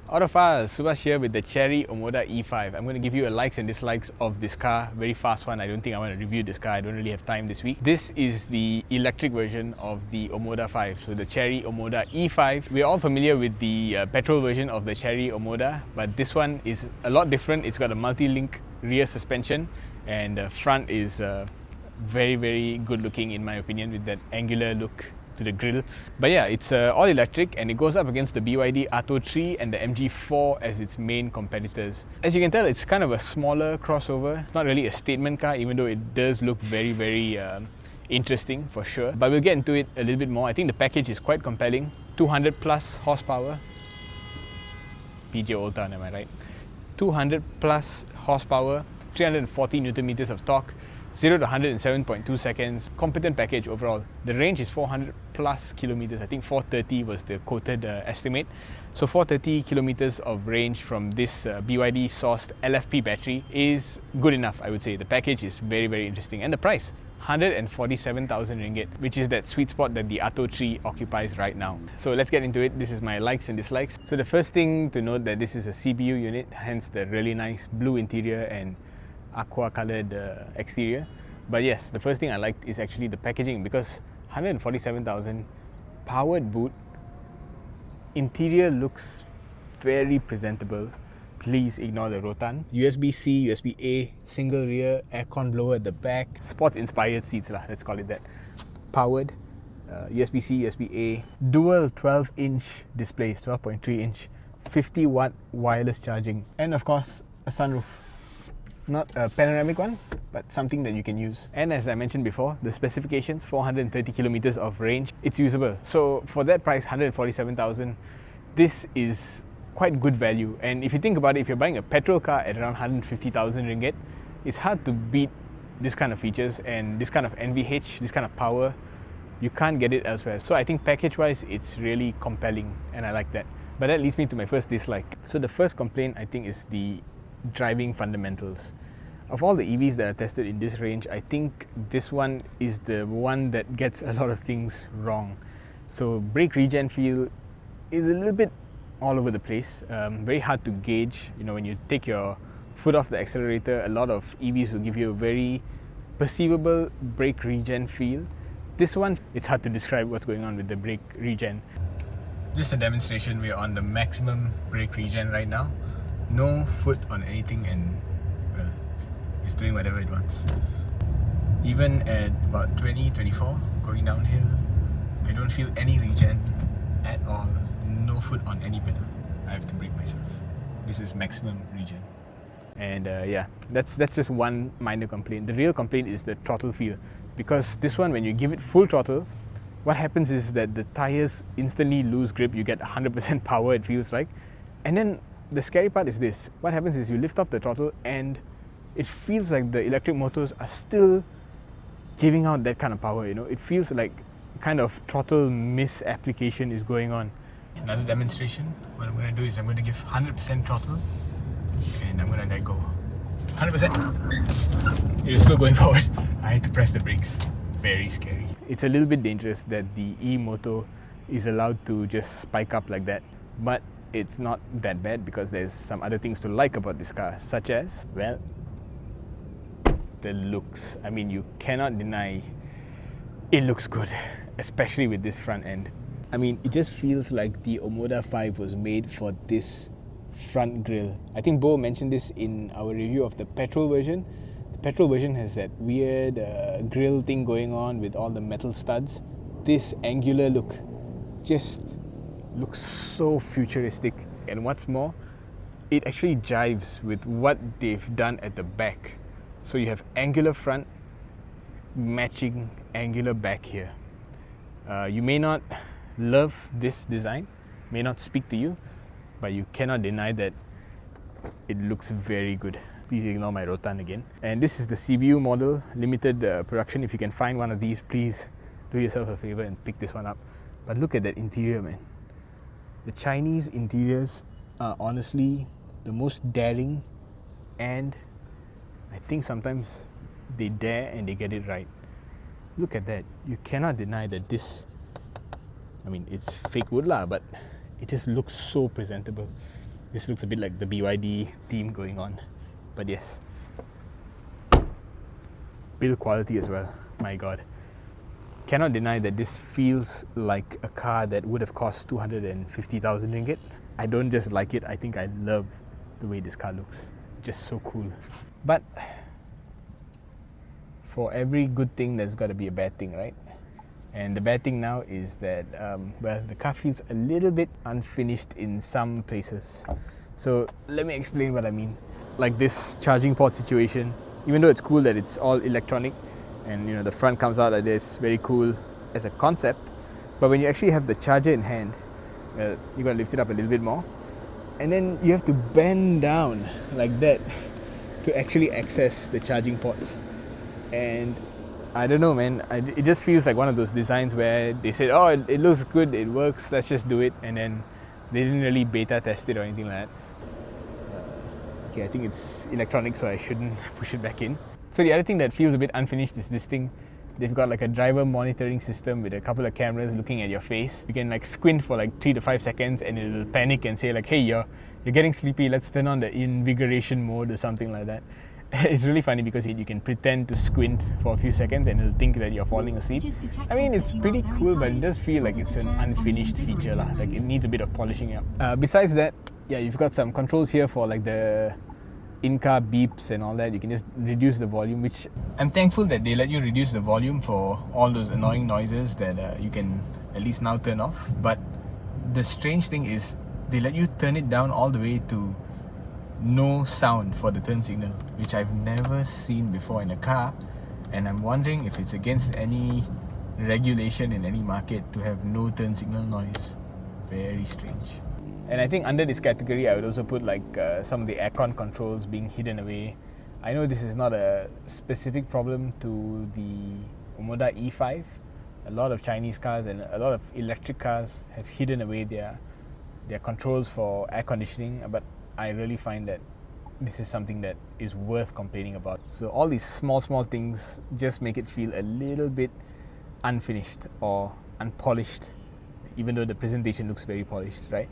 Autofile, Subhash here with the Chery Omoda E5. I'm going to give you a likes and dislikes of this car. Very fast one. I don't think I want to review this car. I don't really have time this week. This is the electric version of the Omoda 5. So the Chery Omoda E5. We're all familiar with the petrol version of the Chery Omoda, but this one is a lot different. It's got a multi-link rear suspension and the front is very, very good looking in my opinion with that angular look to the grille. But yeah, it's all electric and it goes up against the BYD Atto 3 and the MG4 as its main competitors. As you can tell, it's kind of a smaller crossover. It's not really a statement car, even though it does look very, very interesting for sure. But we'll get into it a little bit more. I think the package is quite compelling. 200 plus horsepower. PJ Old Town, am I right? 200 plus horsepower, 340 Newton meters of torque. 0 to 100 in 7.2 seconds. Competent package overall. The range is 400 plus kilometers. I think 430 was the quoted estimate. So 430 kilometers of range from this BYD sourced LFP battery is good enough, I would say. The package is very, very interesting. And the price, 147,000 ringgit, which is that sweet spot that the Atto 3 occupies right now. So let's get into it. This is my likes and dislikes. So the first thing to note that this is a CBU unit, hence the really nice blue interior and aqua coloured exterior. But yes, the first thing I liked is actually the packaging, because 147,000, powered boot, interior looks very presentable. Please ignore the rotan. USB-C, USB-A, single rear, aircon blower at the back, sports inspired seats lah, let's call it that. Powered, USB-C, USB-A, dual 12-inch displays, 12.3 inch, 50 watt wireless charging, and of course a sunroof. Not a panoramic one, but something that you can use. And as I mentioned before, the specifications, 430 kilometers of range, it's usable. So for that price, 147,000, this is quite good value. And if you think about it, if you're buying a petrol car at around 150,000 ringgit, it's hard to beat this kind of features and this kind of NVH, this kind of power. You can't get it elsewhere. So I think package-wise, it's really compelling and I like that. But that leads me to my first dislike. So the first complaint, I think, is the driving fundamentals. Of all the EVs that are tested in this range, I think this one is the one that gets a lot of things wrong. So brake regen feel is a little bit all over the place, very hard to gauge. You know, when you take your foot off the accelerator, a lot of EVs will give you a very perceivable brake regen feel. This one, it's hard to describe what's going on with the brake regen. Just a demonstration, we're on the maximum brake regen right now. No foot on anything and well, it's doing whatever it wants. Even at about 20, 24, going downhill, I don't feel any regen at all. No foot on any pedal. I have to brake myself. This is maximum regen. And yeah, that's just one minor complaint. The real complaint is the throttle feel. Because this one, when you give it full throttle, what happens is that the tires instantly lose grip. You get 100% power, it feels like. And then the scary part is this. What happens is you lift off the throttle and it feels like the electric motors are still giving out that kind of power, you know. It feels like kind of throttle misapplication is going on. Another demonstration. What I'm going to do is I'm going to give 100% throttle and I'm going to let go. 100%. It is still going forward. I had to press the brakes. Very scary. It's a little bit dangerous that the e-motor is allowed to just spike up like that. But it's not that bad because there's some other things to like about this car, such as, well, the looks. I mean, you cannot deny it looks good, especially with this front end. I mean, it just feels like the Omoda 5 was made for this front grille. I think Bo mentioned this in our review of the petrol version. The petrol version has that weird grille thing going on with all the metal studs. This angular look just looks so futuristic, and what's more, it actually jives with what they've done at the back. So you have angular front matching angular back here. You may not love this design, may not speak to you, but you cannot deny that it looks very good. Please ignore my rotan again. And this is the CBU model, limited production. If you can find one of these, please do yourself a favor and pick this one up. But look at that interior, man. The Chinese interiors are honestly the most daring, and I think sometimes they dare and they get it right. Look at that. You cannot deny that this, I mean, it's fake wood lah, but it just looks so presentable. This looks a bit like the BYD theme going on, but yes. Build quality as well, my god. Cannot deny that this feels like a car that would have cost 250,000 ringgit. I don't just like it, I think I love the way this car looks. Just so cool. But for every good thing, there's got to be a bad thing, right? And the bad thing now is that, well, the car feels a little bit unfinished in some places. So let me explain what I mean. Like this charging port situation, even though it's cool that it's all electronic and the front comes out like this, very cool as a concept, but when you actually have the charger in hand, well, you got to lift it up a little bit more, and then you have to bend down like that to actually access the charging ports. And I don't know, man, it just feels like one of those designs where they said, oh, it looks good, it works, let's just do it, and then they didn't really beta test it or anything like that. Okay, I think it's electronic, so I shouldn't push it back in. So the other thing that feels a bit unfinished is this thing. They've got like a driver monitoring system with a couple of cameras looking at your face. You can like squint for like 3 to 5 seconds and it'll panic and say like, hey, you're getting sleepy, let's turn on the invigoration mode or something like that. It's really funny because you can pretend to squint for a few seconds and it'll think that you're falling asleep. I mean, it's pretty cool, but it does feel like it's an unfinished feature lah. Like it needs a bit of polishing up. Besides that, yeah, you've got some controls here for like the in-car beeps and all that. You can just reduce the volume, which I'm thankful that they let you reduce the volume for all those annoying noises that you can at least now turn off. But the strange thing is they let you turn it down all the way to no sound for the turn signal, which I've never seen before in a car, and I'm wondering if it's against any regulation in any market to have no turn signal noise. Very strange. And I think under this category I would also put like some of the aircon controls being hidden away. I know this is not a specific problem to the Omoda E5. A lot of Chinese cars and a lot of electric cars have hidden away their controls for air conditioning, but I really find that this is something that is worth complaining about. So all these small things just make it feel a little bit unfinished or unpolished, even though the presentation looks very polished, right?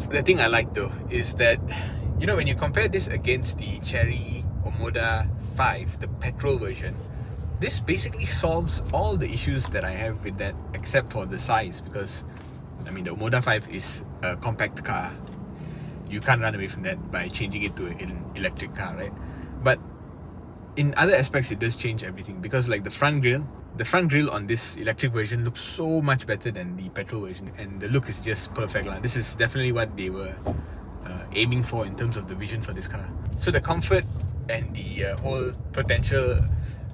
The thing I like though is that, when you compare this against the Chery Omoda 5, the petrol version, this basically solves all the issues that I have with that, except for the size, because the Omoda 5 is a compact car. You can't run away from that by changing it to an electric car, right? But in other aspects, it does change everything, because like the front grille on this electric version looks so much better than the petrol version, and the look is just perfect. This is definitely what they were aiming for in terms of the vision for this car. So the comfort and the whole potential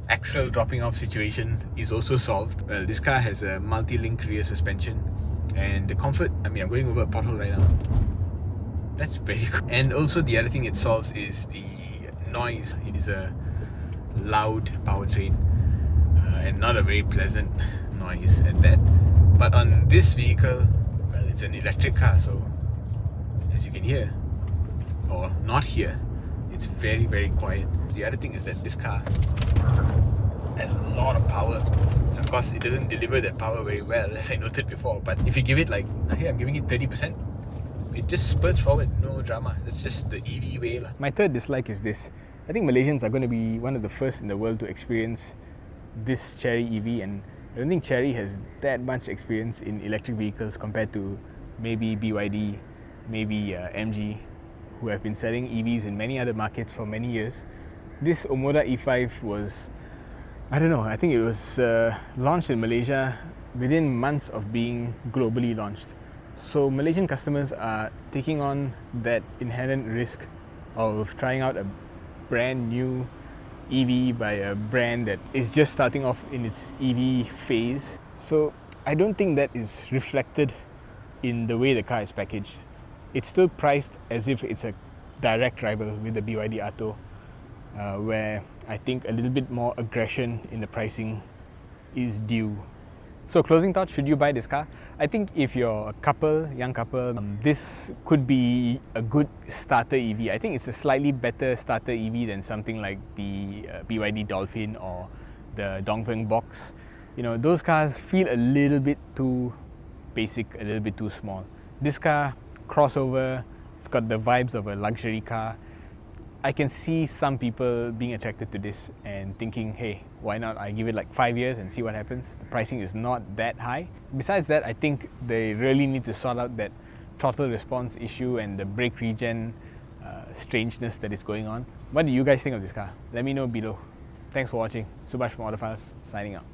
axle dropping off situation is also solved. Well, this car has a multi-link rear suspension, and the comfort, I'm going over a pothole right now. That's very cool. And also the other thing it solves is the noise. It is a loud powertrain and not a very pleasant noise at that. But on this vehicle, well, it's an electric car, so as you can hear, or not hear, it's very, very quiet. The other thing is that this car has a lot of power. And of course, it doesn't deliver that power very well, as I noted before. But if you give it like, okay, I'm giving it 30%, it just spurts forward, no drama. That's just the EV way lah. My third dislike is this. I think Malaysians are going to be one of the first in the world to experience this Chery EV, and I don't think Chery has that much experience in electric vehicles compared to maybe BYD, maybe MG, who have been selling EVs in many other markets for many years. This Omoda E5 was, I don't know, I think it was launched in Malaysia within months of being globally launched. So Malaysian customers are taking on that inherent risk of trying out a brand new EV by a brand that is just starting off in its EV phase. So I don't think that is reflected in the way the car is packaged. It's still priced as if it's a direct rival with the BYD Atto, where I think a little bit more aggression in the pricing is due. So closing thoughts, should you buy this car? I think if you're a couple, young couple, this could be a good starter EV. I think it's a slightly better starter EV than something like the BYD Dolphin or the Dongfeng Box. Those cars feel a little bit too basic, a little bit too small. This car, crossover, It's got the vibes of a luxury car. I can see some people being attracted to this and thinking, hey, why not I give it like 5 years and see what happens. The pricing is not that high. Besides that, I think they really need to sort out that throttle response issue and the brake regen strangeness that is going on. What do you guys think of this car? Let me know below. Thanks for watching. Subhash from Autofiles, signing out.